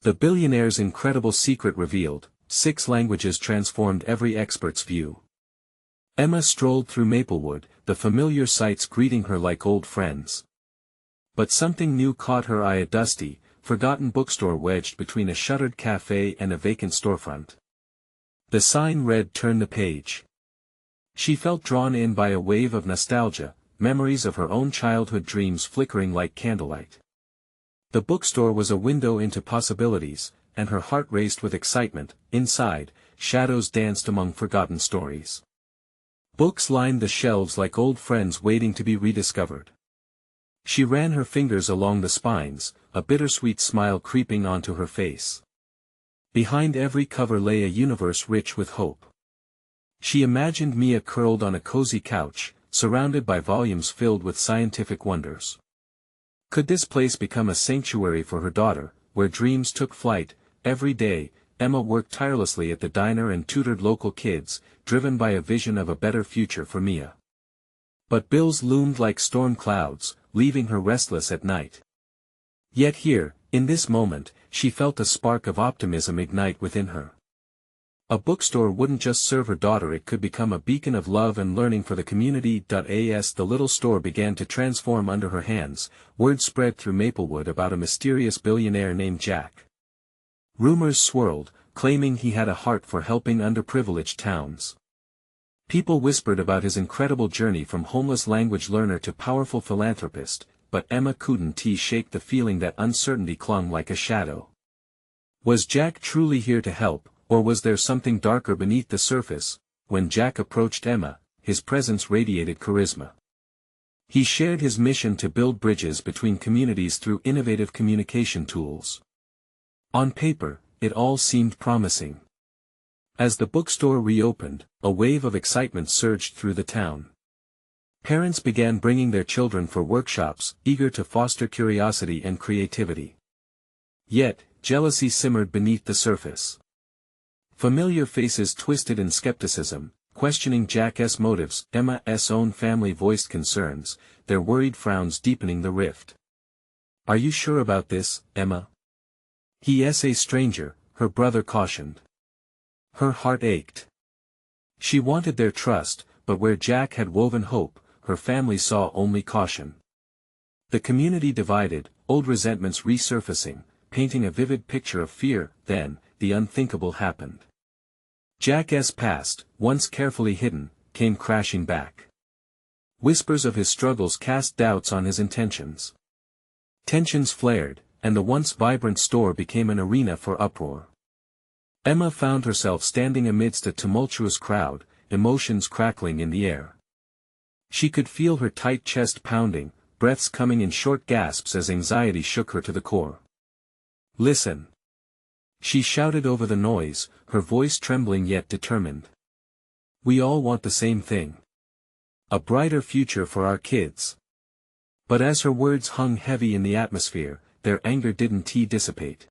The Billionaire's incredible secret revealed, 6 languages transformed every expert's view. Emma strolled through Maplewood, the familiar sights greeting her like old friends. But something new caught her eye: a dusty, forgotten bookstore wedged between a shuttered cafe and a vacant storefront. The sign read "Turn the Page." She felt drawn in by a wave of nostalgia, memories of her own childhood dreams flickering like candlelight. The bookstore was a window into possibilities, and her heart raced with excitement. Inside, shadows danced among forgotten stories. Books lined the shelves like old friends waiting to be rediscovered. She ran her fingers along the spines, a bittersweet smile creeping onto her face. Behind every cover lay a universe rich with hope. She imagined Mia curled on a cozy couch, surrounded by volumes filled with scientific wonders. Could this place become a sanctuary for her daughter, where dreams took flight? Every day, Emma worked tirelessly at the diner and tutored local kids, driven by a vision of a better future for Mia. But bills loomed like storm clouds, leaving her restless at night. Yet here, in this moment, she felt a spark of optimism ignite within her. A bookstore wouldn't just serve her daughter, it could become a beacon of love and learning for the community. As the little store began to transform under her hands, word spread through Maplewood about a mysterious billionaire named Jack. Rumors swirled, claiming he had a heart for helping underprivileged towns. People whispered about his incredible journey from homeless language learner to powerful philanthropist, but Emma couldn't shake the feeling that uncertainty clung like a shadow. Was Jack truly here to help, or was there something darker beneath the surface? When Jack approached Emma, his presence radiated charisma. He shared his mission to build bridges between communities through innovative communication tools. On paper, it all seemed promising. As the bookstore reopened, a wave of excitement surged through the town. Parents began bringing their children for workshops, eager to foster curiosity and creativity. Yet, jealousy simmered beneath the surface. Familiar faces twisted in skepticism, questioning Jack's motives. Emma's own family voiced concerns, their worried frowns deepening the rift. "Are you sure about this, Emma?" "He's a stranger," her brother cautioned. Her heart ached. She wanted their trust, but where Jack had woven hope, her family saw only caution. The community divided, old resentments resurfacing, painting a vivid picture of fear. Then, the unthinkable happened. Jack's past, once carefully hidden, came crashing back. Whispers of his struggles cast doubts on his intentions. Tensions flared, and the once vibrant store became an arena for uproar. Emma found herself standing amidst a tumultuous crowd, emotions crackling in the air. She could feel her tight chest pounding, breaths coming in short gasps as anxiety shook her to the core. "Listen!" she shouted over the noise, her voice trembling yet determined. "We all want the same thing. A brighter future for our kids." But as her words hung heavy in the atmosphere, their anger didn't dissipate.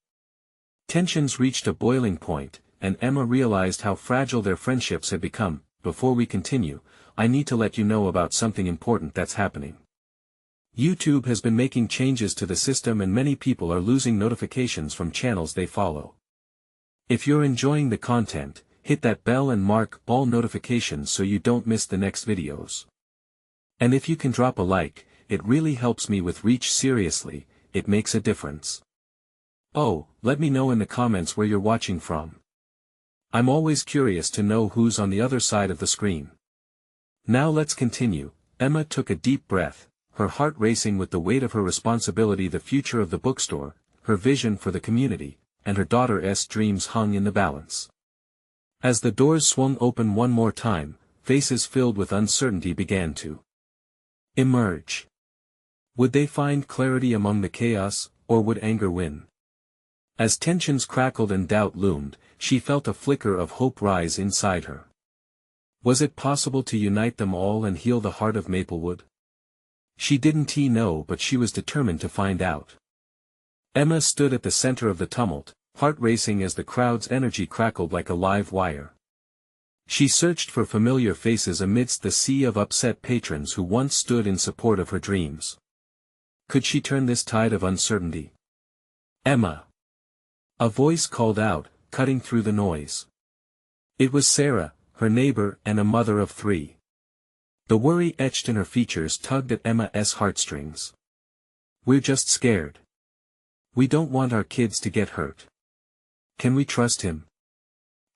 Tensions reached a boiling point, and Emma realized how fragile their friendships had become. "Before we continue, I need to let you know about something important that's happening. YouTube has been making changes to the system and many people are losing notifications from channels they follow. If you're enjoying the content, hit that bell and mark all notifications so you don't miss the next videos. And if you can drop a like, it really helps me with reach. Seriously, it makes a difference. Oh, let me know in the comments where you're watching from. I'm always curious to know who's on the other side of the screen. Now let's continue." Emma took a deep breath, her heart racing with the weight of her responsibility. The future of the bookstore, her vision for the community, and her daughter's dreams hung in the balance. As the doors swung open one more time, faces filled with uncertainty began to emerge. Would they find clarity among the chaos, or would anger win? As tensions crackled and doubt loomed, she felt a flicker of hope rise inside her. Was it possible to unite them all and heal the heart of Maplewood? She didn't know, but she was determined to find out. Emma stood at the center of the tumult, heart racing as the crowd's energy crackled like a live wire. She searched for familiar faces amidst the sea of upset patrons who once stood in support of her dreams. Could she turn this tide of uncertainty? Emma. A voice called out, cutting through the noise. It was Sarah, her neighbor and a mother of 3. The worry etched in her features tugged at Emma's heartstrings. "We're just scared. We don't want our kids to get hurt. Can we trust him?"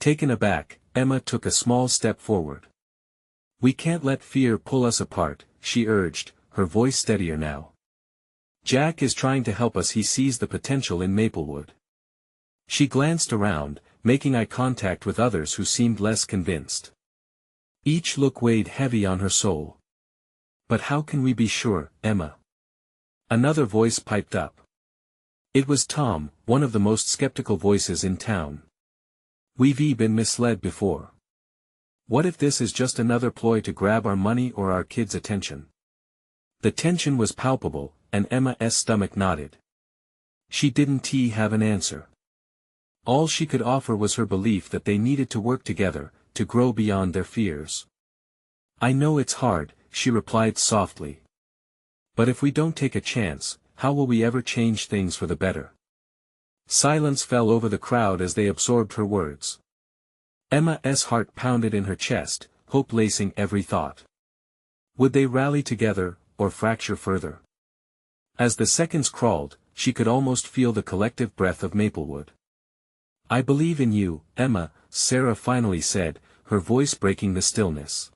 Taken aback, Emma took a small step forward. "We can't let fear pull us apart," she urged, her voice steadier now. "Jack is trying to help us. He sees the potential in Maplewood." She glanced around, making eye contact with others who seemed less convinced. Each look weighed heavy on her soul. "But how can we be sure, Emma?" Another voice piped up. It was Tom, one of the most skeptical voices in town. "We've been misled before. What if this is just another ploy to grab our money or our kids' attention?" The tension was palpable, and Emma's stomach knotted. She didn't have an answer. All she could offer was her belief that they needed to work together, to grow beyond their fears. "I know it's hard," she replied softly. "But if we don't take a chance, how will we ever change things for the better?" Silence fell over the crowd as they absorbed her words. Emma's heart pounded in her chest, hope lacing every thought. Would they rally together, or fracture further? As the seconds crawled, she could almost feel the collective breath of Maplewood. "I believe in you, Emma," Sarah finally said, her voice breaking the stillness.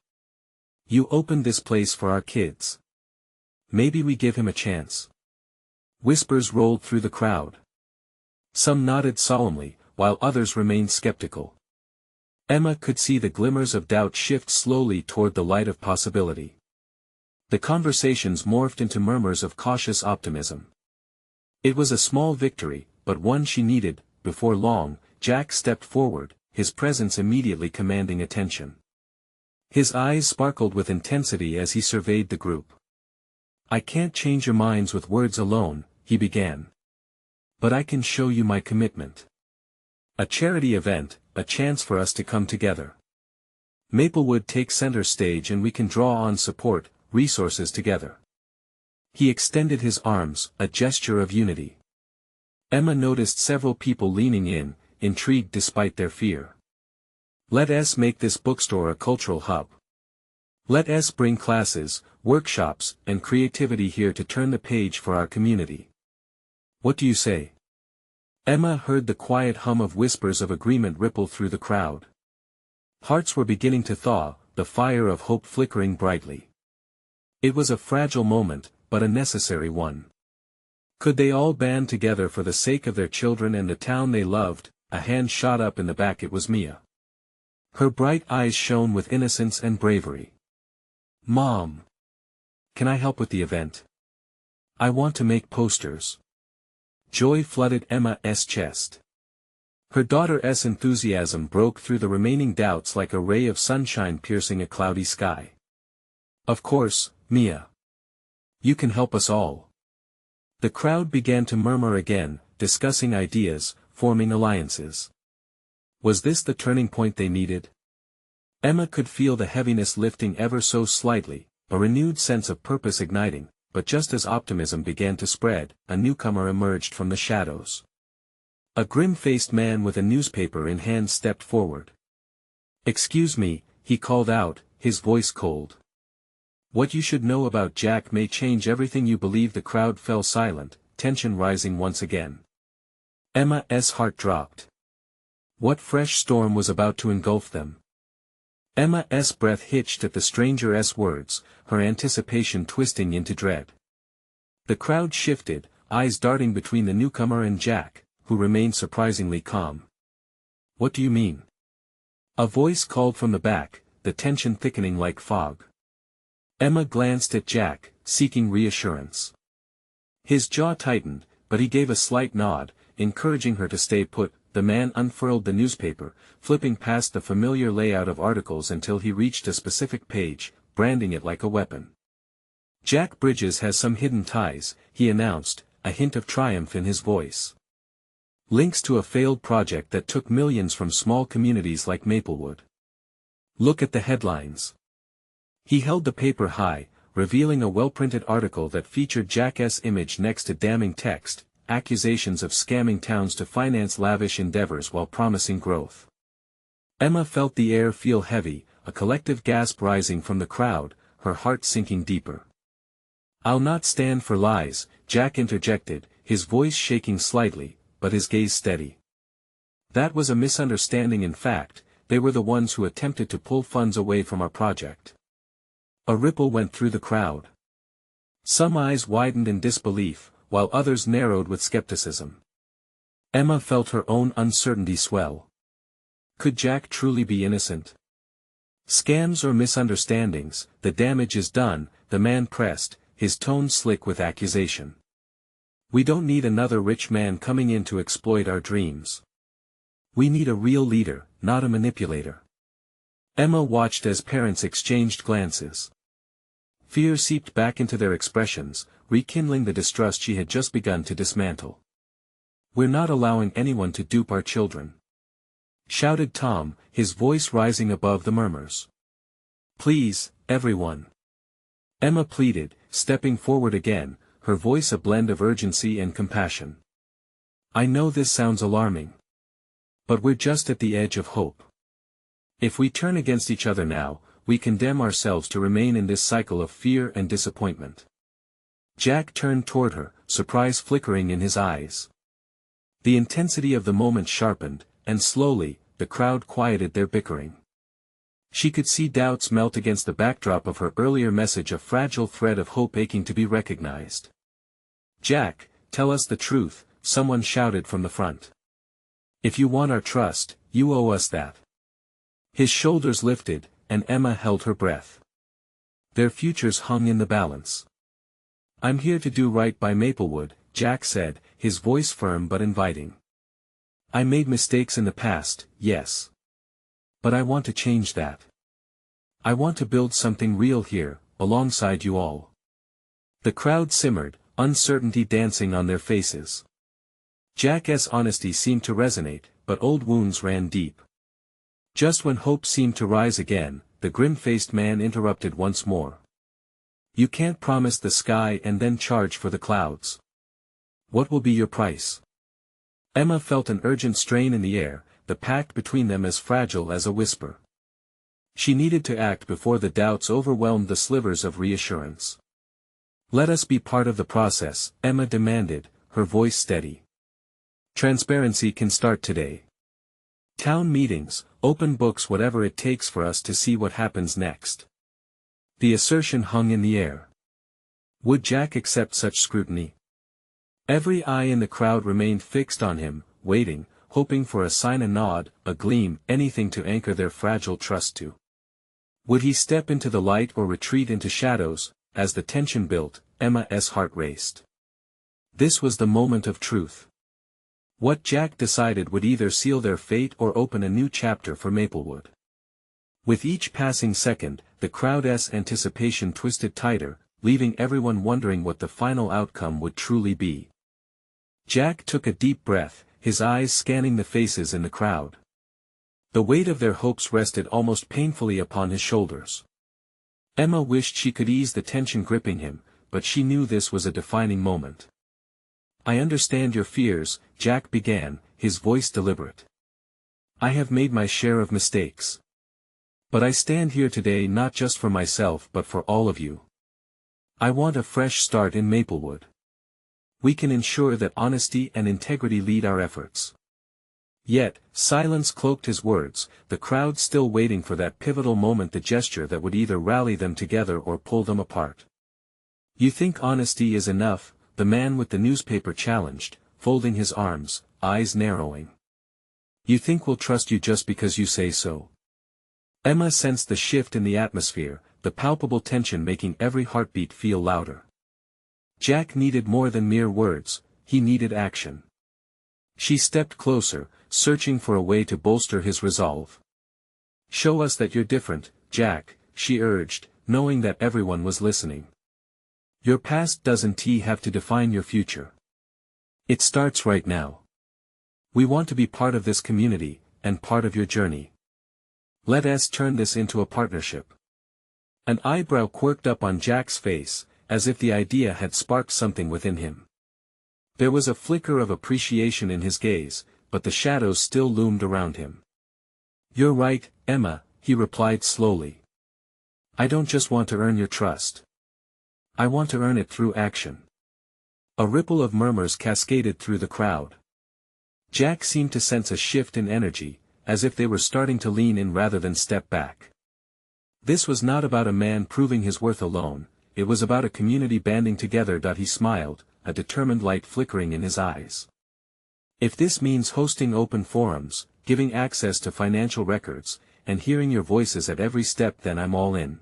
"You opened this place for our kids. Maybe we give him a chance." Whispers rolled through the crowd. Some nodded solemnly, while others remained skeptical. Emma could see the glimmers of doubt shift slowly toward the light of possibility. The conversations morphed into murmurs of cautious optimism. It was a small victory, but one she needed. Before long, Jack stepped forward, his presence immediately commanding attention. His eyes sparkled with intensity as he surveyed the group. "I can't change your minds with words alone," he began. "But I can show you my commitment. A charity event, a chance for us to come together. Maplewood takes center stage and we can draw on support, resources together." He extended his arms, a gesture of unity. Emma noticed several people leaning in, intrigued despite their fear. "Let us make this bookstore a cultural hub. Let us bring classes, workshops, and creativity here to turn the page for our community. What do you say?" Emma heard the quiet hum of whispers of agreement ripple through the crowd. Hearts were beginning to thaw, the fire of hope flickering brightly. It was a fragile moment, but a necessary one. Could they all band together for the sake of their children and the town they loved? A hand shot up in the back. It was Mia. Her bright eyes shone with innocence and bravery. "Mom! Can I help with the event? I want to make posters." Joy flooded Emma's chest. Her daughter's enthusiasm broke through the remaining doubts like a ray of sunshine piercing a cloudy sky. "Of course, Mia. You can help us all." The crowd began to murmur again, discussing ideas, forming alliances. Was this the turning point they needed? Emma could feel the heaviness lifting ever so slightly, a renewed sense of purpose igniting, but just as optimism began to spread, a newcomer emerged from the shadows. A grim-faced man with a newspaper in hand stepped forward. "Excuse me," he called out, his voice cold. "What you should know about Jack may change everything you believe." The crowd fell silent, tension rising once again. Emma's heart dropped. What fresh storm was about to engulf them? Emma's breath hitched at the stranger's words, her anticipation twisting into dread. The crowd shifted, eyes darting between the newcomer and Jack, who remained surprisingly calm. "What do you mean?" A voice called from the back, the tension thickening like fog. Emma glanced at Jack, seeking reassurance. His jaw tightened, but he gave a slight nod, encouraging her to stay put. The man unfurled the newspaper, flipping past the familiar layout of articles until he reached a specific page, branding it like a weapon. "Jack Bridges has some hidden ties," he announced, a hint of triumph in his voice. "Links to a failed project that took millions from small communities like Maplewood. Look at the headlines." He held the paper high, revealing a well-printed article that featured Jack's image next to damning text, accusations of scamming towns to finance lavish endeavors while promising growth. Emma felt the air feel heavy, a collective gasp rising from the crowd, her heart sinking deeper. "I'll not stand for lies," Jack interjected, his voice shaking slightly, but his gaze steady. "That was a misunderstanding. In fact, they were the ones who attempted to pull funds away from our project." A ripple went through the crowd. Some eyes widened in disbelief, while others narrowed with skepticism. Emma felt her own uncertainty swell. Could Jack truly be innocent? "Scams or misunderstandings, the damage is done," the man pressed, his tone slick with accusation. "We don't need another rich man coming in to exploit our dreams. We need a real leader, not a manipulator." Emma watched as parents exchanged glances. Fear seeped back into their expressions, rekindling the distrust she had just begun to dismantle. "We're not allowing anyone to dupe our children," shouted Tom, his voice rising above the murmurs. "Please, everyone," Emma pleaded, stepping forward again, her voice a blend of urgency and compassion. "I know this sounds alarming. But we're just at the edge of hope. If we turn against each other now, we condemn ourselves to remain in this cycle of fear and disappointment." Jack turned toward her, surprise flickering in his eyes. The intensity of the moment sharpened, and slowly, the crowd quieted their bickering. She could see doubts melt against the backdrop of her earlier message, a fragile thread of hope aching to be recognized. "Jack, tell us the truth," someone shouted from the front. "If you want our trust, you owe us that." His shoulders lifted, and Emma held her breath. Their futures hung in the balance. "I'm here to do right by Maplewood," Jack said, his voice firm but inviting. "I made mistakes in the past, yes. But I want to change that. I want to build something real here, alongside you all." The crowd simmered, uncertainty dancing on their faces. Jack's honesty seemed to resonate, but old wounds ran deep. Just when hope seemed to rise again, the grim-faced man interrupted once more. "You can't promise the sky and then charge for the clouds. What will be your price?" Emma felt an urgent strain in the air, the pact between them as fragile as a whisper. She needed to act before the doubts overwhelmed the slivers of reassurance. "Let us be part of the process," Emma demanded, her voice steady. "Transparency can start today. Town meetings, open books, whatever it takes for us to see what happens next." The assertion hung in the air. Would Jack accept such scrutiny? Every eye in the crowd remained fixed on him, waiting, hoping for a sign, a nod, a gleam, anything to anchor their fragile trust to. Would he step into the light or retreat into shadows? As the tension built, Emma's heart raced. This was the moment of truth. What Jack decided would either seal their fate or open a new chapter for Maplewood. With each passing second, the crowd's anticipation twisted tighter, leaving everyone wondering what the final outcome would truly be. Jack took a deep breath, his eyes scanning the faces in the crowd. The weight of their hopes rested almost painfully upon his shoulders. Emma wished she could ease the tension gripping him, but she knew this was a defining moment. "I understand your fears," Jack began, his voice deliberate. "I have made my share of mistakes. But I stand here today not just for myself but for all of you. I want a fresh start in Maplewood. We can ensure that honesty and integrity lead our efforts." Yet, silence cloaked his words, the crowd still waiting for that pivotal moment, the gesture that would either rally them together or pull them apart. "You think honesty is enough?" the man with the newspaper challenged, folding his arms, eyes narrowing. "You think we'll trust you just because you say so?" Emma sensed the shift in the atmosphere, the palpable tension making every heartbeat feel louder. Jack needed more than mere words, he needed action. She stepped closer, searching for a way to bolster his resolve. "Show us that you're different, Jack," she urged, knowing that everyone was listening. "Your past doesn't have to define your future. It starts right now. We want to be part of this community, and part of your journey. Let us turn this into a partnership." An eyebrow quirked up on Jack's face, as if the idea had sparked something within him. There was a flicker of appreciation in his gaze, but the shadows still loomed around him. "You're right, Emma," he replied slowly. "I don't just want to earn your trust. I want to earn it through action." A ripple of murmurs cascaded through the crowd. Jack seemed to sense a shift in energy, as if they were starting to lean in rather than step back. This was not about a man proving his worth alone, it was about a community banding together. He smiled, a determined light flickering in his eyes. "If this means hosting open forums, giving access to financial records, and hearing your voices at every step, then I'm all in.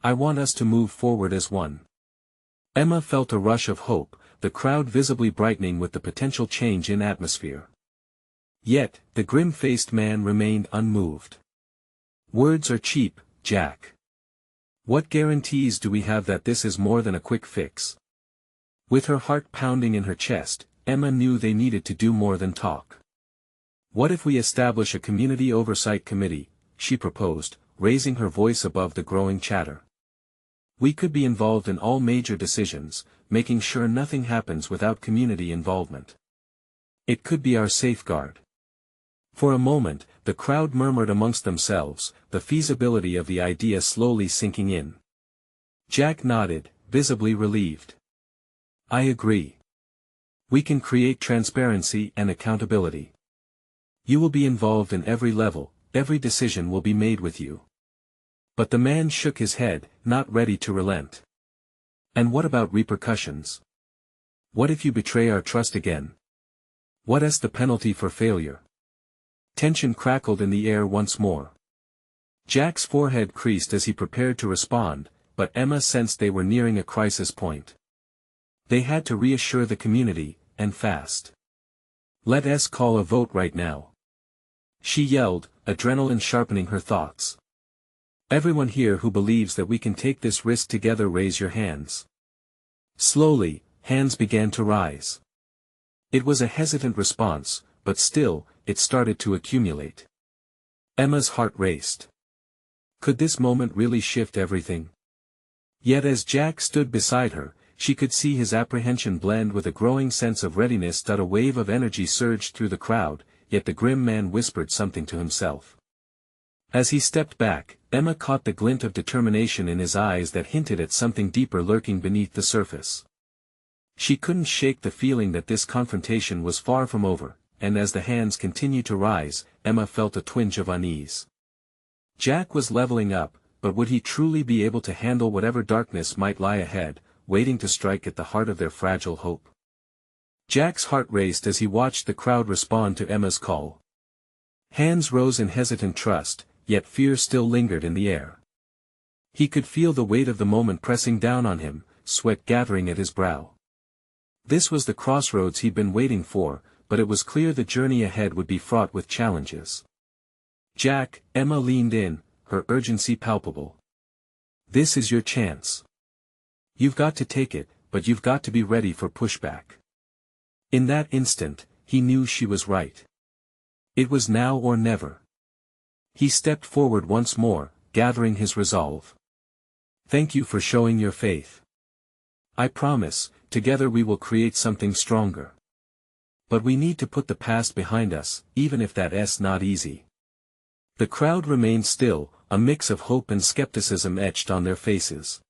I want us to move forward as one." Emma felt a rush of hope, the crowd visibly brightening with the potential change in atmosphere. Yet, the grim-faced man remained unmoved. "Words are cheap, Jack. What guarantees do we have that this is more than a quick fix?" With her heart pounding in her chest, Emma knew they needed to do more than talk. "What if we establish a community oversight committee?" she proposed, raising her voice above the growing chatter. "We could be involved in all major decisions, making sure nothing happens without community involvement. It could be our safeguard." For a moment, the crowd murmured amongst themselves, the feasibility of the idea slowly sinking in. Jack nodded, visibly relieved. "I agree. We can create transparency and accountability. You will be involved in every level, every decision will be made with you." But the man shook his head, not ready to relent. "And what about repercussions? What if you betray our trust again? What is the penalty for failure?" Tension crackled in the air once more. Jack's forehead creased as he prepared to respond, but Emma sensed they were nearing a crisis point. They had to reassure the community, and fast. "Let us call a vote right now," she yelled, adrenaline sharpening her thoughts. "Everyone here who believes that we can take this risk together, raise your hands." Slowly, hands began to rise. It was a hesitant response, but still, it started to accumulate. Emma's heart raced. Could this moment really shift everything? Yet as Jack stood beside her, she could see his apprehension blend with a growing sense of readiness. A wave of energy surged through the crowd, yet the grim man whispered something to himself. As he stepped back, Emma caught the glint of determination in his eyes that hinted at something deeper lurking beneath the surface. She couldn't shake the feeling that this confrontation was far from over, and as the hands continued to rise, Emma felt a twinge of unease. Jack was leveling up, but would he truly be able to handle whatever darkness might lie ahead, waiting to strike at the heart of their fragile hope? Jack's heart raced as he watched the crowd respond to Emma's call. Hands rose in hesitant trust, yet fear still lingered in the air. He could feel the weight of the moment pressing down on him, sweat gathering at his brow. This was the crossroads he'd been waiting for, but it was clear the journey ahead would be fraught with challenges. "Jack," Emma leaned in, her urgency palpable. "This is your chance. You've got to take it, but you've got to be ready for pushback." In that instant, he knew she was right. It was now or never. He stepped forward once more, gathering his resolve. "Thank you for showing your faith. I promise, together we will create something stronger. But we need to put the past behind us, even if that's not easy." The crowd remained still, a mix of hope and skepticism etched on their faces.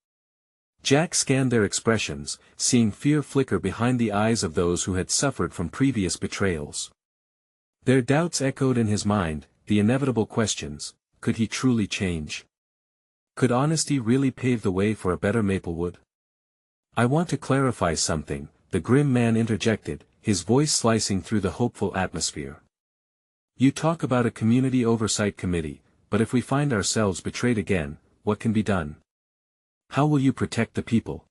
Jack scanned their expressions, seeing fear flicker behind the eyes of those who had suffered from previous betrayals. Their doubts echoed in his mind, the inevitable questions: could he truly change? Could honesty really pave the way for a better Maplewood? "I want to clarify something," the grim man interjected, his voice slicing through the hopeful atmosphere. "You talk about a community oversight committee, but if we find ourselves betrayed again, what can be done? How will you protect the people?"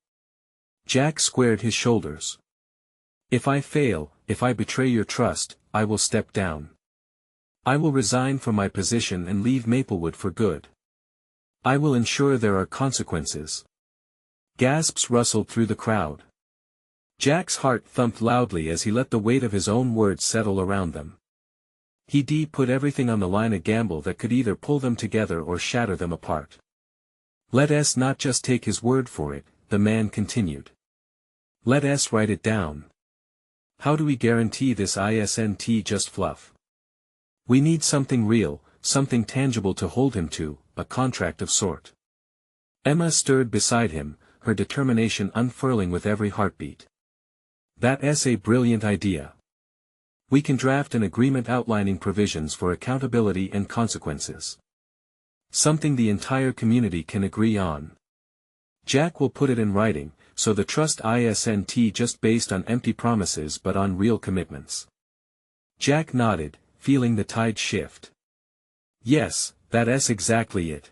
Jack squared his shoulders. "If I fail, if I betray your trust, I will step down. I will resign from my position and leave Maplewood for good. I will ensure there are consequences." Gasps rustled through the crowd. Jack's heart thumped loudly as he let the weight of his own words settle around them. He'd put everything on the line, a gamble that could either pull them together or shatter them apart. "Let us not just take his word for it," the man continued. "Let us write it down. How do we guarantee this isn't just fluff? We need something real, something tangible to hold him to, a contract of sort. Emma stirred beside him, her determination unfurling with every heartbeat. That's a brilliant idea. We can draft an agreement outlining provisions for accountability and consequences. Something the entire community can agree on. Jack will put it in writing, so the trust isn't just based on empty promises but on real commitments. Jack nodded, feeling the tide shift. Yes, that's exactly it.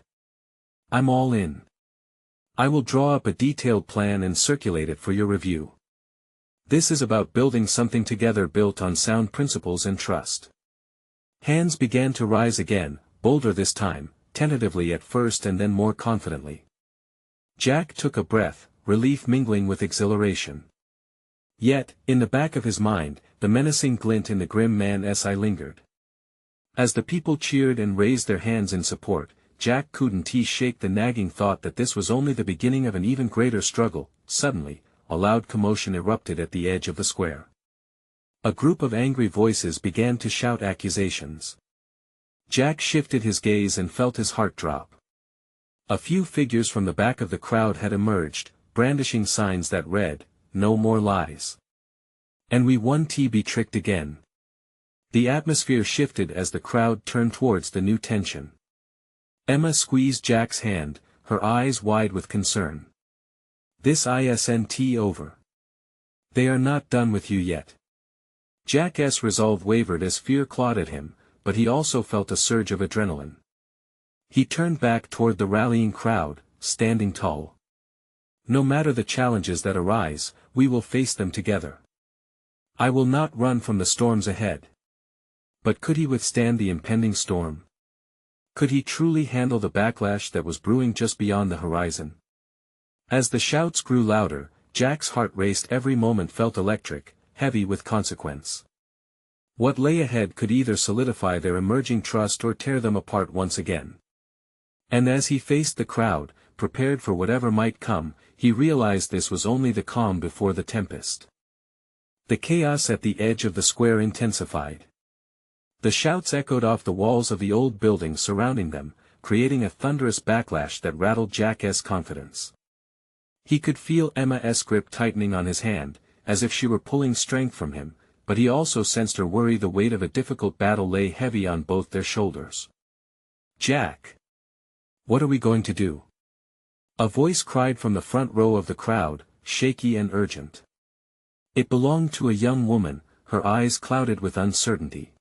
I'm all in. I will draw up a detailed plan and circulate it for your review. This is about building something together built on sound principles and trust. Hands began to rise again, bolder this time, tentatively at first and then more confidently. Jack took a breath, relief mingling with exhilaration. Yet, in the back of his mind, the menacing glint in the grim man's eye lingered. As the people cheered and raised their hands in support, Jack couldn't shake the nagging thought that this was only the beginning of an even greater struggle. Suddenly, a loud commotion erupted at the edge of the square. A group of angry voices began to shout accusations. Jack shifted his gaze and felt his heart drop. A few figures from the back of the crowd had emerged, brandishing signs that read, "No more lies. And we won't be tricked again." The atmosphere shifted as the crowd turned towards the new tension. Emma squeezed Jack's hand, her eyes wide with concern. This isn't over. They are not done with you yet. Jack's resolve wavered as fear clawed at him, but he also felt a surge of adrenaline. He turned back toward the rallying crowd, standing tall. No matter the challenges that arise, we will face them together. I will not run from the storms ahead. But could he withstand the impending storm? Could he truly handle the backlash that was brewing just beyond the horizon? As the shouts grew louder, Jack's heart raced. Every moment felt electric, heavy with consequence. What lay ahead could either solidify their emerging trust or tear them apart once again. And as he faced the crowd, prepared for whatever might come, he realized this was only the calm before the tempest. The chaos at the edge of the square intensified. The shouts echoed off the walls of the old building surrounding them, creating a thunderous backlash that rattled Jack's confidence. He could feel Emma's grip tightening on his hand, as if she were pulling strength from him, but he also sensed her worry. The weight of a difficult battle lay heavy on both their shoulders. "Jack! What are we going to do?" A voice cried from the front row of the crowd, shaky and urgent. It belonged to a young woman, her eyes clouded with uncertainty.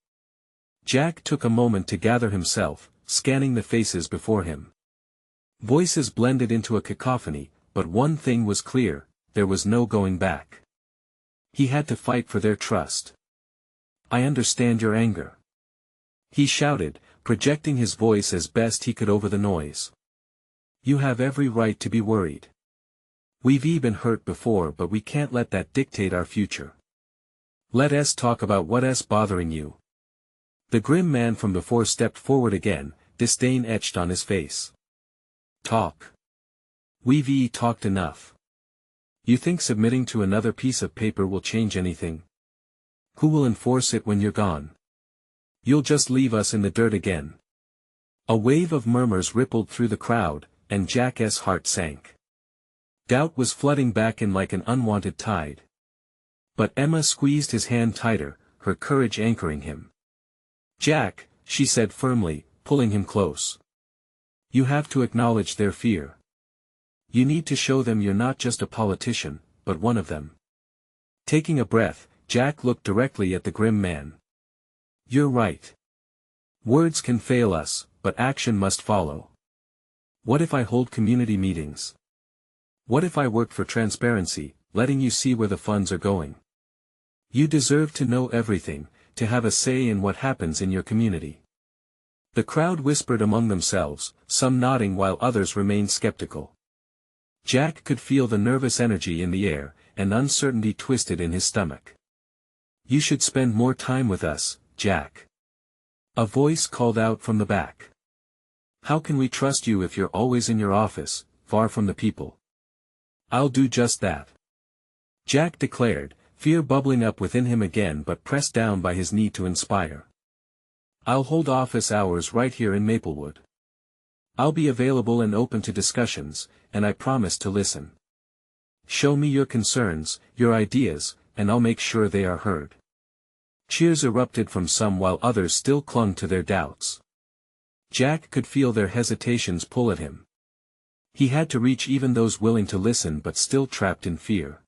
Jack took a moment to gather himself, scanning the faces before him. Voices blended into a cacophony, but one thing was clear, there was no going back. He had to fight for their trust. "I understand your anger," he shouted, projecting his voice as best he could over the noise. "You have every right to be worried. We've been hurt before, but we can't let that dictate our future. Let's talk about what's bothering you." The grim man from before stepped forward again, disdain etched on his face. "Talk. We've talked enough. You think submitting to another piece of paper will change anything? Who will enforce it when you're gone? You'll just leave us in the dirt again." A wave of murmurs rippled through the crowd, and Jack's heart sank. Doubt was flooding back in like an unwanted tide. But Emma squeezed his hand tighter, her courage anchoring him. "Jack," she said firmly, pulling him close. "You have to acknowledge their fear. You need to show them you're not just a politician, but one of them." Taking a breath, Jack looked directly at the grim man. "You're right. Words can fail us, but action must follow. What if I hold community meetings? What if I work for transparency, letting you see where the funds are going? You deserve to know everything, to have a say in what happens in your community." The crowd whispered among themselves, some nodding while others remained skeptical. Jack could feel the nervous energy in the air, and uncertainty twisted in his stomach. "You should spend more time with us, Jack." A voice called out from the back. "How can we trust you if you're always in your office, far from the people?" "I'll do just that," Jack declared, fear bubbling up within him again but pressed down by his need to inspire. I'll hold office hours right here in Maplewood. I'll be available and open to discussions, and I promise to listen. Show me your concerns, your ideas, and I'll make sure they are heard. Cheers erupted from some while others still clung to their doubts. Jack could feel their hesitations pull at him. He had to reach even those willing to listen but still trapped in fear.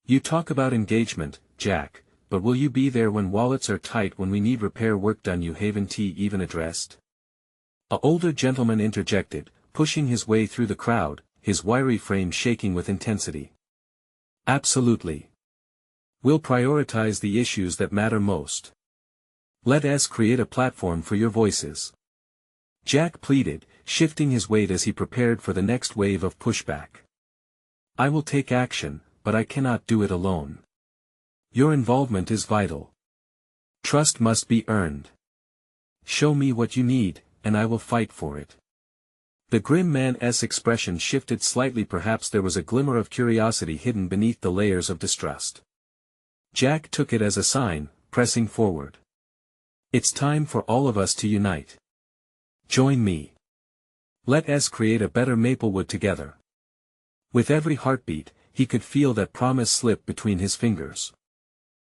You talk about engagement, Jack, but will you be there when wallets are tight when we need repair work done? You haven't even addressed? An older gentleman interjected, pushing his way through the crowd, his wiry frame shaking with intensity. Absolutely. We'll prioritize the issues that matter most. Let us create a platform for your voices. Jack pleaded, shifting his weight as he prepared for the next wave of pushback. I will take action, but I cannot do it alone. Your involvement is vital. Trust must be earned. Show me what you need, and I will fight for it. The grim man's expression shifted slightly. Perhaps there was a glimmer of curiosity hidden beneath the layers of distrust. Jack took it as a sign, pressing forward. It's time for all of us to unite. Join me. Let us create a better Maplewood together. With every heartbeat, he could feel that promise slip between his fingers.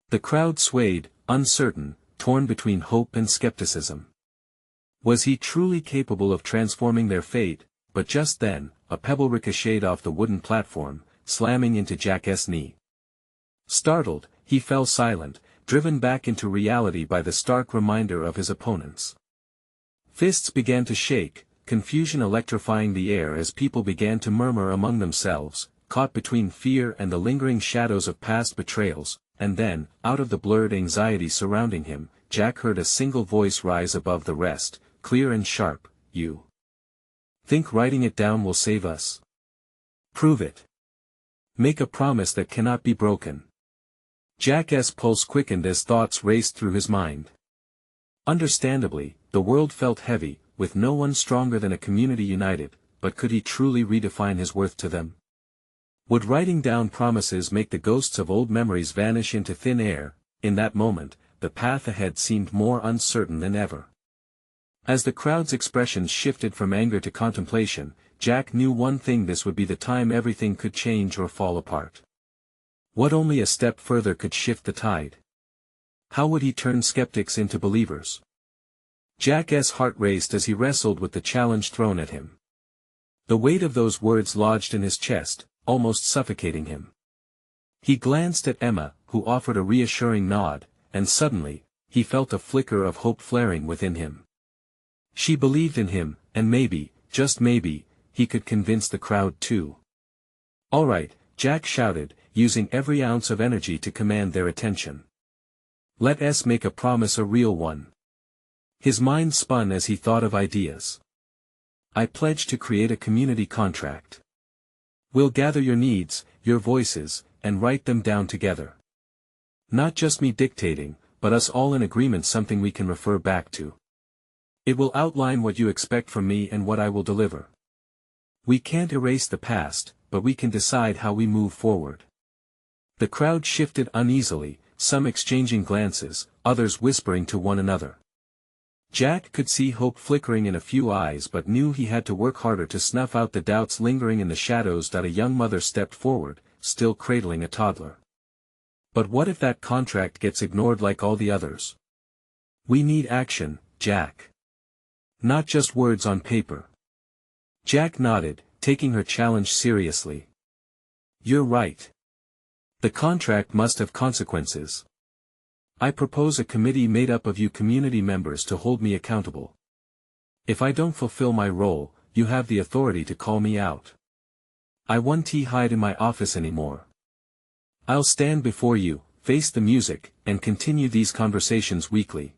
The crowd swayed, uncertain, torn between hope and skepticism. Was he truly capable of transforming their fate? But just then, a pebble ricocheted off the wooden platform, slamming into Jack's knee. Startled, he fell silent, driven back into reality by the stark reminder of his opponents. Fists began to shake, confusion electrifying the air as people began to murmur among themselves, caught between fear and the lingering shadows of past betrayals, and then, out of the blurred anxiety surrounding him, Jack heard a single voice rise above the rest, clear and sharp. You think writing it down will save us? Prove it. Make a promise that cannot be broken. Jack's pulse quickened as thoughts raced through his mind. Understandably, the world felt heavy, with no one stronger than a community united, but could he truly redefine his worth to them? Would writing down promises make the ghosts of old memories vanish into thin air? In that moment, the path ahead seemed more uncertain than ever. As the crowd's expressions shifted from anger to contemplation, Jack knew one thing: this would be the time everything could change or fall apart. What only a step further could shift the tide? How would he turn skeptics into believers? Jack's heart raced as he wrestled with the challenge thrown at him. The weight of those words lodged in his chest, almost suffocating him. He glanced at Emma, who offered a reassuring nod, and suddenly, he felt a flicker of hope flaring within him. She believed in him, and maybe, just maybe, he could convince the crowd too. All right, Jack shouted, using every ounce of energy to command their attention. Let us make a promise, a real one. His mind spun as he thought of ideas. I pledge to create a community contract. We'll gather your needs, your voices, and write them down together. Not just me dictating, but us all in agreement, something we can refer back to. It will outline what you expect from me and what I will deliver. We can't erase the past, but we can decide how we move forward. The crowd shifted uneasily, some exchanging glances, others whispering to one another. Jack could see hope flickering in a few eyes, but knew he had to work harder to snuff out the doubts lingering in the shadows. A young mother stepped forward, still cradling a toddler. But what if that contract gets ignored like all the others? We need action, Jack. Not just words on paper. Jack nodded, taking her challenge seriously. You're right. The contract must have consequences. I propose a committee made up of you community members to hold me accountable. If I don't fulfill my role, you have the authority to call me out. I won't hide in my office anymore. I'll stand before you, face the music, and continue these conversations weekly.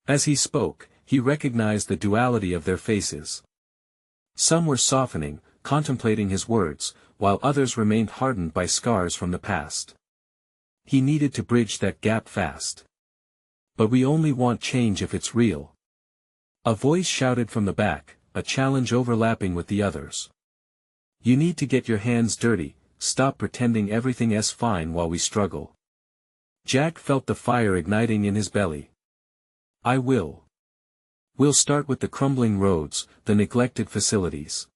As he spoke, he recognized the duality of their faces. Some were softening, contemplating his words, while others remained hardened by scars from the past. He needed to bridge that gap fast. But we only want change if it's real. A voice shouted from the back, a challenge overlapping with the others. You need to get your hands dirty, stop pretending everything's fine while we struggle. Jack felt the fire igniting in his belly. I will. We'll start with the crumbling roads, the neglected facilities.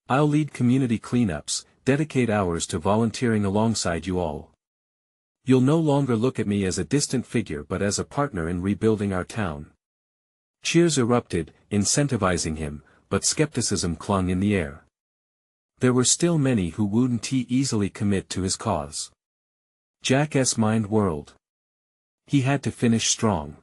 I'll lead community cleanups, dedicate hours to volunteering alongside you all. You'll no longer look at me as a distant figure but as a partner in rebuilding our town. Cheers erupted, incentivizing him, but skepticism clung in the air. There were still many who wouldn't easily commit to his cause. Jack's mind whirled. He had to finish strong.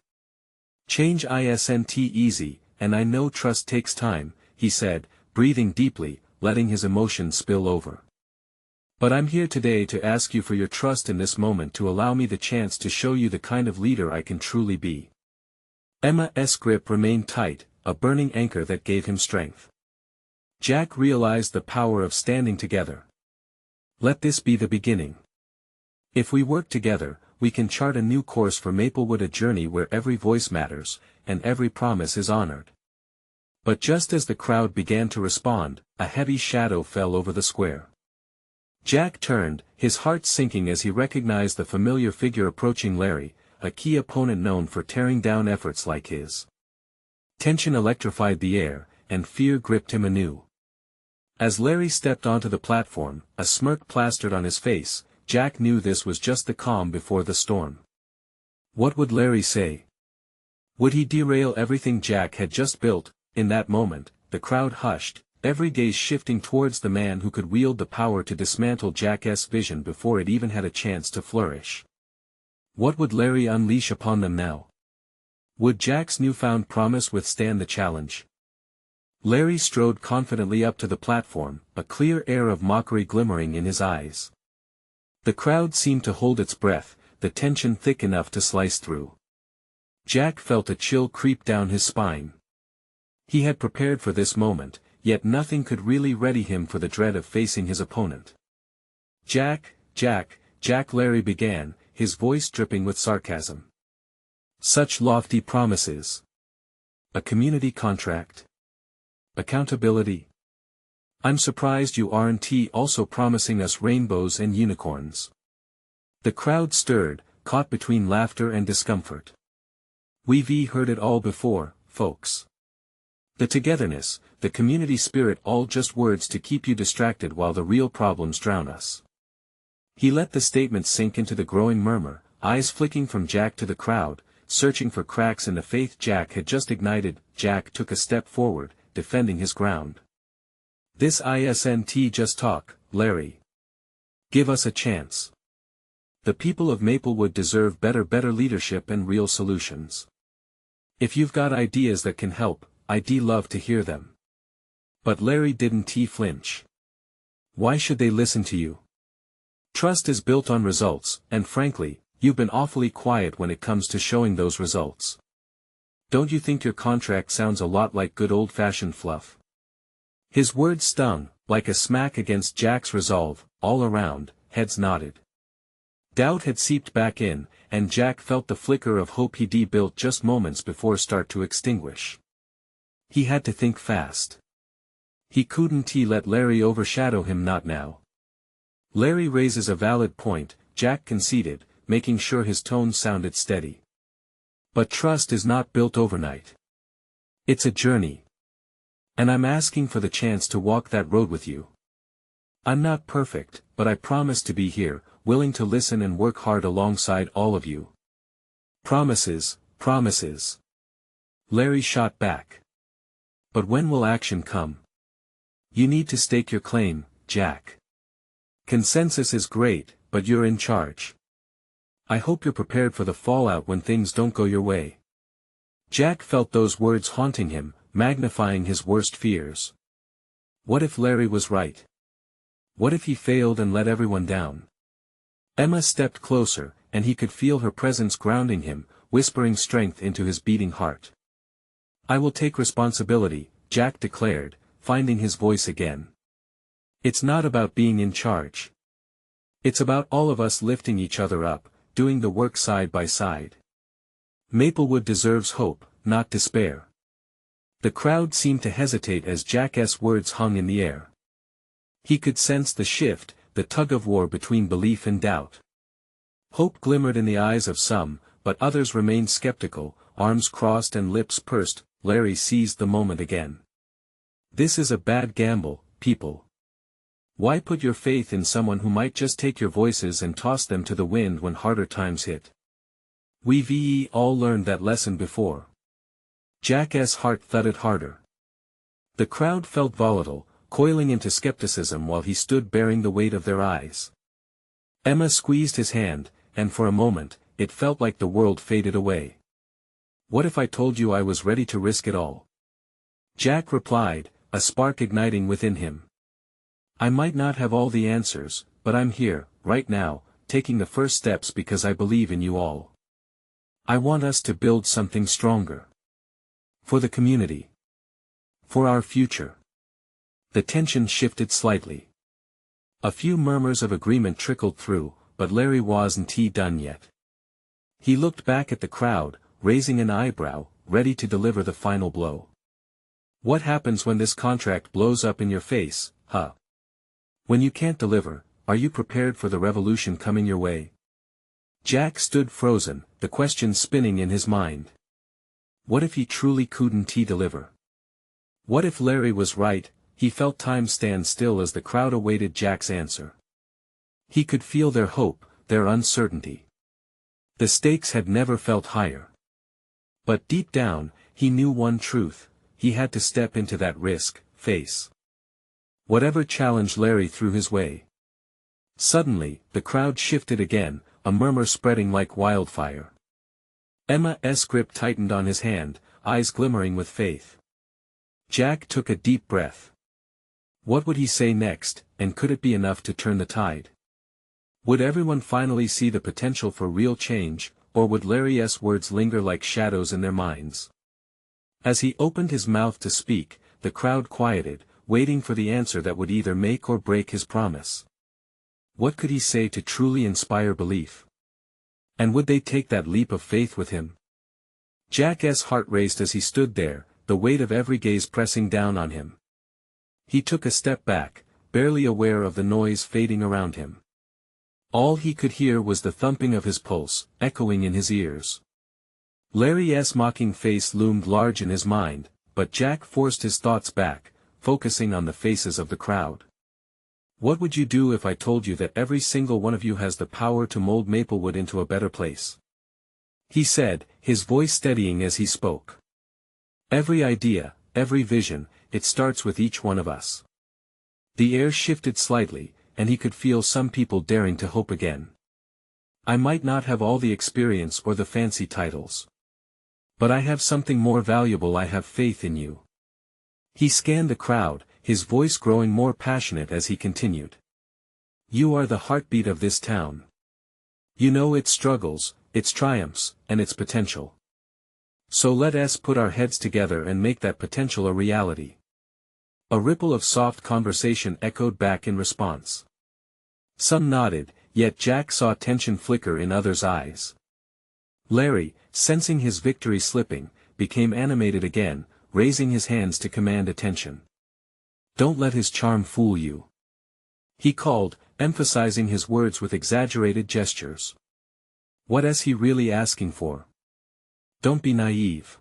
Change isn't easy, and I know trust takes time, he said, breathing deeply, letting his emotions spill over. But I'm here today to ask you for your trust in this moment, to allow me the chance to show you the kind of leader I can truly be. Emma's grip remained tight, a burning anchor that gave him strength. Jack realized the power of standing together. Let this be the beginning. If we work together, we can chart a new course for Maplewood, a journey where every voice matters, and every promise is honored. But just as the crowd began to respond, a heavy shadow fell over the square. Jack turned, his heart sinking as he recognized the familiar figure approaching: Larry, a key opponent known for tearing down efforts like his. Tension electrified the air, and fear gripped him anew. As Larry stepped onto the platform, a smirk plastered on his face, Jack knew this was just the calm before the storm. What would Larry say? Would he derail everything Jack had just built? In that moment, the crowd hushed, every gaze shifting towards the man who could wield the power to dismantle Jack's vision before it even had a chance to flourish. What would Larry unleash upon them now? Would Jack's newfound promise withstand the challenge? Larry strode confidently up to the platform, a clear air of mockery glimmering in his eyes. The crowd seemed to hold its breath, the tension thick enough to slice through. Jack felt a chill creep down his spine. He had prepared for this moment, yet nothing could really ready him for the dread of facing his opponent. Jack, Larry began, his voice dripping with sarcasm. Such lofty promises. A community contract. Accountability. I'm surprised you aren't also promising us rainbows and unicorns. The crowd stirred, caught between laughter and discomfort. We've heard it all before, folks. The togetherness, the community spirit, all just words to keep you distracted while the real problems drown us. He let the statement sink into the growing murmur, eyes flicking from Jack to the crowd, searching for cracks in the faith Jack had just ignited. Jack took a step forward, defending his ground. This isn't just talk, Larry. Give us a chance. The people of Maplewood deserve better leadership and real solutions. If you've got ideas that can help, I'd love to hear them. But Larry didn't flinch. Why should they listen to you? Trust is built on results, and frankly, you've been awfully quiet when it comes to showing those results. Don't you think your contract sounds a lot like good old-fashioned fluff? His words stung, like a smack against Jack's resolve. All around, heads nodded. Doubt had seeped back in, and Jack felt the flicker of hope he'd built just moments before start to extinguish. He had to think fast. He couldn't let Larry overshadow him, not now. Larry raises a valid point, Jack conceded, making sure his tone sounded steady. But trust is not built overnight. It's a journey. And I'm asking for the chance to walk that road with you. I'm not perfect, but I promise to be here, willing to listen and work hard alongside all of you. Promises. Larry shot back. But when will action come? You need to stake your claim, Jack. Consensus is great, but you're in charge. I hope you're prepared for the fallout when things don't go your way. Jack felt those words haunting him, magnifying his worst fears. What if Larry was right? What if he failed and let everyone down? Emma stepped closer, and he could feel her presence grounding him, whispering strength into his beating heart. I will take responsibility, Jack declared, finding his voice again. It's not about being in charge. It's about all of us lifting each other up, doing the work side by side. Maplewood deserves hope, not despair. The crowd seemed to hesitate as Jack's words hung in the air. He could sense the shift, the tug-of-war between belief and doubt. Hope glimmered in the eyes of some, but others remained skeptical, arms crossed and lips pursed. Larry seized the moment again. This is a bad gamble, people. Why put your faith in someone who might just take your voices and toss them to the wind when harder times hit? We've all learned that lesson before. Jack's heart thudded harder. The crowd felt volatile, coiling into skepticism while he stood bearing the weight of their eyes. Emma squeezed his hand, and for a moment, it felt like the world faded away. What if I told you I was ready to risk it all? Jack replied, a spark igniting within him. I might not have all the answers, but I'm here, right now, taking the first steps because I believe in you all. I want us to build something stronger. For the community. For our future. The tension shifted slightly. A few murmurs of agreement trickled through, but Larry wasn't done yet. He looked back at the crowd, raising an eyebrow, ready to deliver the final blow. What happens when this contract blows up in your face, huh? When you can't deliver, are you prepared for the revolution coming your way? Jack stood frozen, the question spinning in his mind. What if he truly couldn't deliver? What if Larry was right? He felt time stand still as the crowd awaited Jack's answer. He could feel their hope, their uncertainty. The stakes had never felt higher. But deep down, he knew one truth: he had to step into that risk, face whatever challenge Larry threw his way. Suddenly, the crowd shifted again, a murmur spreading like wildfire. Emma's grip tightened on his hand, eyes glimmering with faith. Jack took a deep breath. What would he say next, and could it be enough to turn the tide? Would everyone finally see the potential for real change, or would Larry's words linger like shadows in their minds? As he opened his mouth to speak, the crowd quieted, waiting for the answer that would either make or break his promise. What could he say to truly inspire belief? And would they take that leap of faith with him? Jack's heart raced as he stood there, the weight of every gaze pressing down on him. He took a step back, barely aware of the noise fading around him. All he could hear was the thumping of his pulse, echoing in his ears. Larry's mocking face loomed large in his mind, but Jack forced his thoughts back, focusing on the faces of the crowd. What would you do if I told you that every single one of you has the power to mold Maplewood into a better place? He said, his voice steadying as he spoke. Every idea, every vision, it starts with each one of us. The air shifted slightly, and he could feel some people daring to hope again. I might not have all the experience or the fancy titles. But I have something more valuable. I have faith in you. He scanned the crowd, his voice growing more passionate as he continued. You are the heartbeat of this town. You know its struggles, its triumphs, and its potential. So let us put our heads together and make that potential a reality. A ripple of soft conversation echoed back in response. Some nodded, yet Jack saw tension flicker in others' eyes. Larry, sensing his victory slipping, became animated again, raising his hands to command attention. Don't let his charm fool you. He called, emphasizing his words with exaggerated gestures. What is he really asking for? Don't be naive.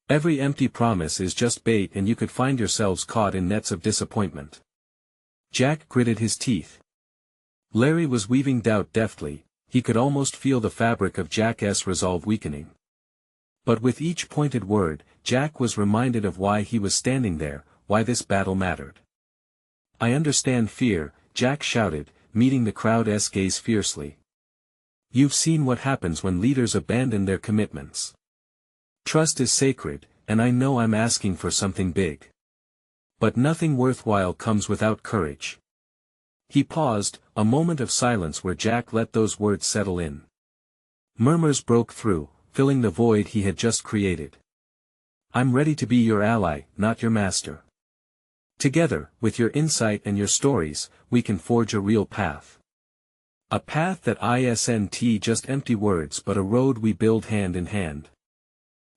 Every empty promise is just bait and you could find yourselves caught in nets of disappointment. Jack gritted his teeth. Larry was weaving doubt deftly, he could almost feel the fabric of Jack's resolve weakening. But with each pointed word, Jack was reminded of why he was standing there, why this battle mattered. I understand fear, Jack shouted, meeting the crowd's gaze fiercely. You've seen what happens when leaders abandon their commitments. Trust is sacred, and I know I'm asking for something big. But nothing worthwhile comes without courage. He paused, a moment of silence where Jack let those words settle in. Murmurs broke through, filling the void he had just created. I'm ready to be your ally, not your master. Together, with your insight and your stories, we can forge a real path. A path that isn't just empty words but a road we build hand in hand.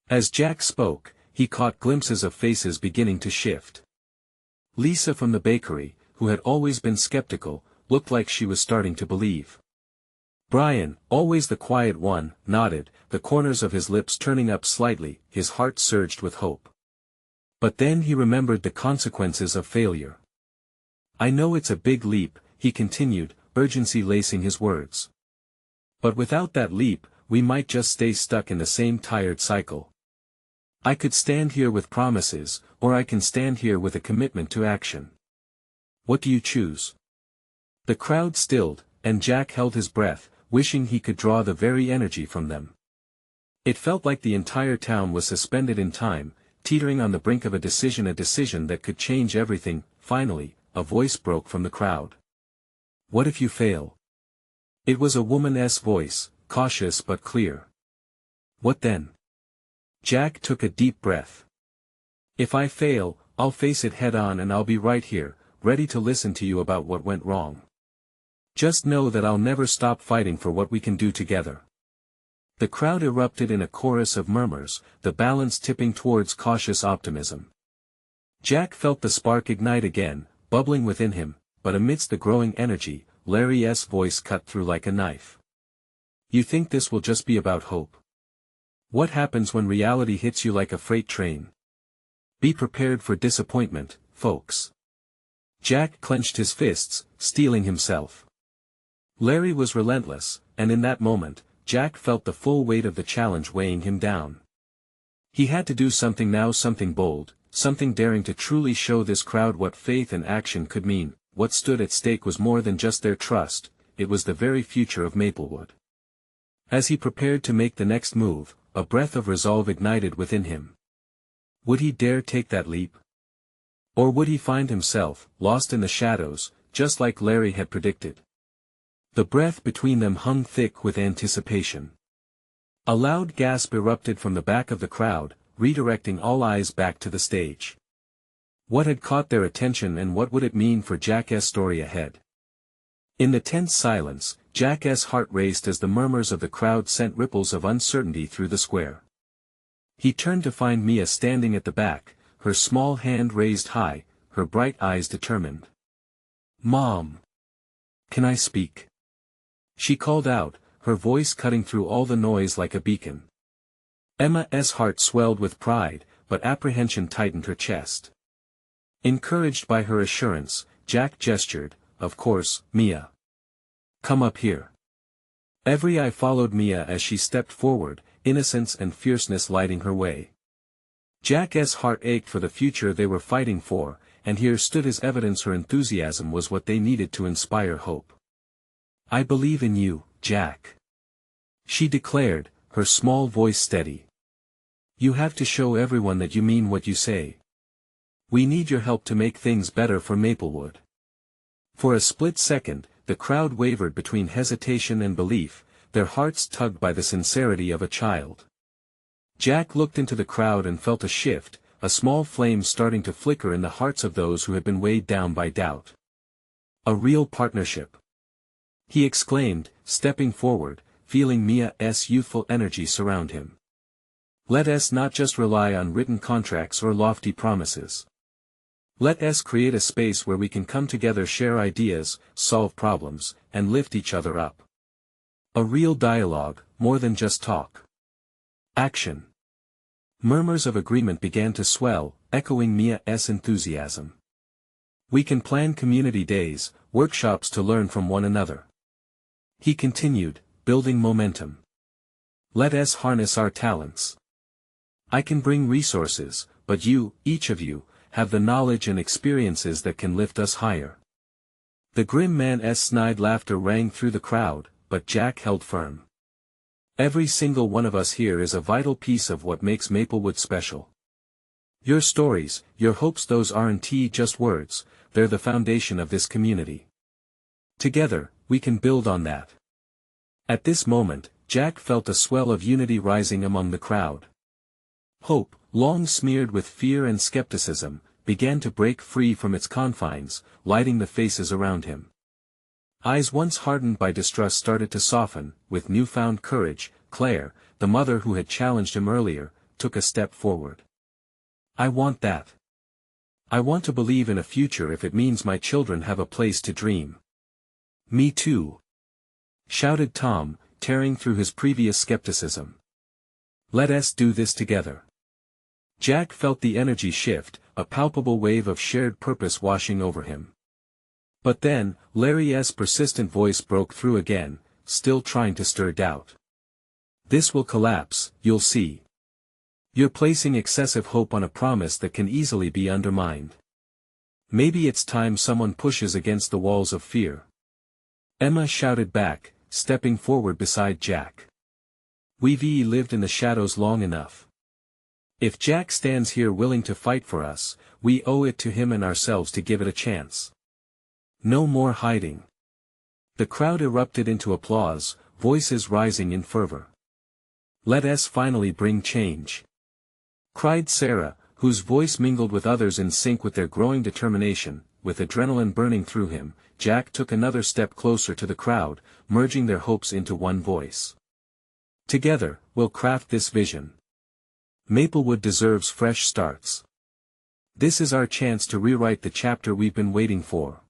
As Jack spoke, he caught glimpses of faces beginning to shift. Lisa from the bakery, who had always been skeptical, looked like she was starting to believe. Brian, always the quiet one, nodded, the corners of his lips turning up slightly, his heart surged with hope. But then he remembered the consequences of failure. I know it's a big leap, he continued, urgency lacing his words. But without that leap, we might just stay stuck in the same tired cycle. I could stand here with promises, or I can stand here with a commitment to action. What do you choose? The crowd stilled, and Jack held his breath, wishing he could draw the very energy from them. It felt like the entire town was suspended in time, teetering on the brink of a decision that could change everything. Finally, a voice broke from the crowd. What if you fail? It was a woman's voice, cautious but clear. What then? Jack took a deep breath. If I fail, I'll face it head on and I'll be right here, ready to listen to you about what went wrong. Just know that I'll never stop fighting for what we can do together. The crowd erupted in a chorus of murmurs, the balance tipping towards cautious optimism. Jack felt the spark ignite again, bubbling within him, but amidst the growing energy, Larry's voice cut through like a knife. You think this will just be about hope? What happens when reality hits you like a freight train? Be prepared for disappointment, folks. Jack clenched his fists, steeling himself. Larry was relentless, and in that moment, Jack felt the full weight of the challenge weighing him down. He had to do something now, something bold, something daring to truly show this crowd what faith and action could mean. What stood at stake was more than just their trust, it was the very future of Maplewood. As he prepared to make the next move, a breath of resolve ignited within him. Would he dare take that leap? Or would he find himself, lost in the shadows, just like Larry had predicted? The breath between them hung thick with anticipation. A loud gasp erupted from the back of the crowd, redirecting all eyes back to the stage. What had caught their attention and what would it mean for Jack's story ahead? In the tense silence, Jack's heart raced as the murmurs of the crowd sent ripples of uncertainty through the square. He turned to find Mia standing at the back, her small hand raised high, her bright eyes determined. Mom! Can I speak? She called out, her voice cutting through all the noise like a beacon. Emma's heart swelled with pride, but apprehension tightened her chest. Encouraged by her assurance, Jack gestured, of course, Mia. Come up here. Every eye followed Mia as she stepped forward, innocence and fierceness lighting her way. Jack's heart ached for the future they were fighting for, and here stood as evidence her enthusiasm was what they needed to inspire hope. I believe in you, Jack. She declared, her small voice steady. You have to show everyone that you mean what you say. We need your help to make things better for Maplewood. For a split second, the crowd wavered between hesitation and belief, their hearts tugged by the sincerity of a child. Jack looked into the crowd and felt a shift, a small flame starting to flicker in the hearts of those who had been weighed down by doubt. A real partnership. He exclaimed, stepping forward, feeling Mia's youthful energy surround him. Let us not just rely on written contracts or lofty promises. Let us create a space where we can come together, share ideas, solve problems, and lift each other up. A real dialogue, more than just talk. Action. Murmurs of agreement began to swell, echoing Mia's enthusiasm. We can plan community days, workshops to learn from one another. He continued, building momentum. Let us harness our talents. I can bring resources, but you, each of you, have the knowledge and experiences that can lift us higher. The grim man's snide laughter rang through the crowd, but Jack held firm. Every single one of us here is a vital piece of what makes Maplewood special. Your stories, your hopes, those aren't just words, they're the foundation of this community. Together, we can build on that. At this moment, Jack felt a swell of unity rising among the crowd. Hope, long smeared with fear and skepticism, began to break free from its confines, lighting the faces around him. Eyes once hardened by distrust started to soften, with newfound courage. Claire, the mother who had challenged him earlier, took a step forward. I want that. I want to believe in a future if it means my children have a place to dream. Me too, shouted Tom, tearing through his previous skepticism. Let us do this together. Jack felt the energy shift, a palpable wave of shared purpose washing over him. But then, Larry's persistent voice broke through again, still trying to stir doubt. This will collapse, you'll see. You're placing excessive hope on a promise that can easily be undermined. Maybe it's time someone pushes against the walls of fear. Emma shouted back, stepping forward beside Jack. We've lived in the shadows long enough. If Jack stands here willing to fight for us, we owe it to him and ourselves to give it a chance. No more hiding. The crowd erupted into applause, voices rising in fervor. Let us finally bring change, cried Sarah, whose voice mingled with others in sync with their growing determination. With adrenaline burning through him, Jack took another step closer to the crowd, merging their hopes into one voice. Together, we'll craft this vision. Maplewood deserves fresh starts. This is our chance to rewrite the chapter we've been waiting for.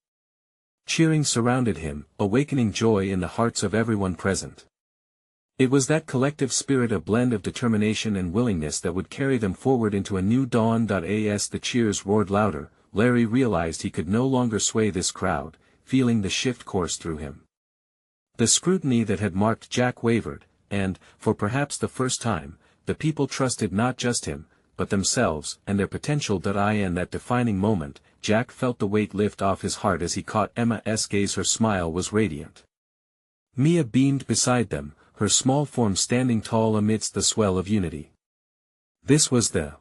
Cheering surrounded him, awakening joy in the hearts of everyone present. It was that collective spirit, a blend of determination and willingness, that would carry them forward into a new dawn. As the cheers roared louder, Larry realized he could no longer sway this crowd, feeling the shift course through him. The scrutiny that had marked Jack wavered, and, for perhaps the first time, the people trusted not just him, but themselves and their potential. In that defining moment, Jack felt the weight lift off his heart as he caught Emma's gaze. Her smile was radiant. Mia beamed beside them, her small form standing tall amidst the swell of unity. This was the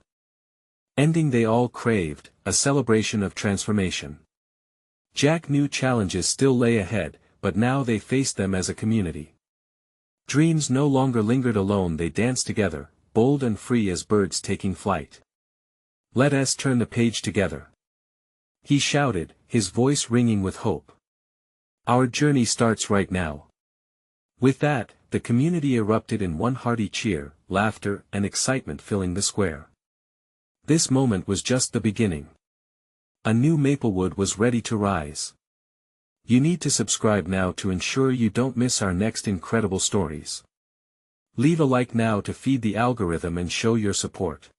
ending they all craved, a celebration of transformation. Jack knew challenges still lay ahead, but now they faced them as a community. Dreams no longer lingered alone, they danced together, bold and free as birds taking flight. Let us turn the page together, he shouted, his voice ringing with hope. Our journey starts right now. With that, the community erupted in one hearty cheer, laughter and excitement filling the square. This moment was just the beginning. A new Maplewood was ready to rise. You need to subscribe now to ensure you don't miss our next incredible stories. Leave a like now to feed the algorithm and show your support.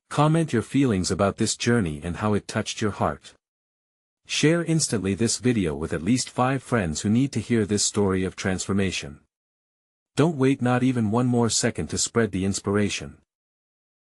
Comment your feelings about this journey and how it touched your heart. Share instantly this video with at least 5 friends who need to hear this story of transformation. Don't wait not even one more second to spread the inspiration.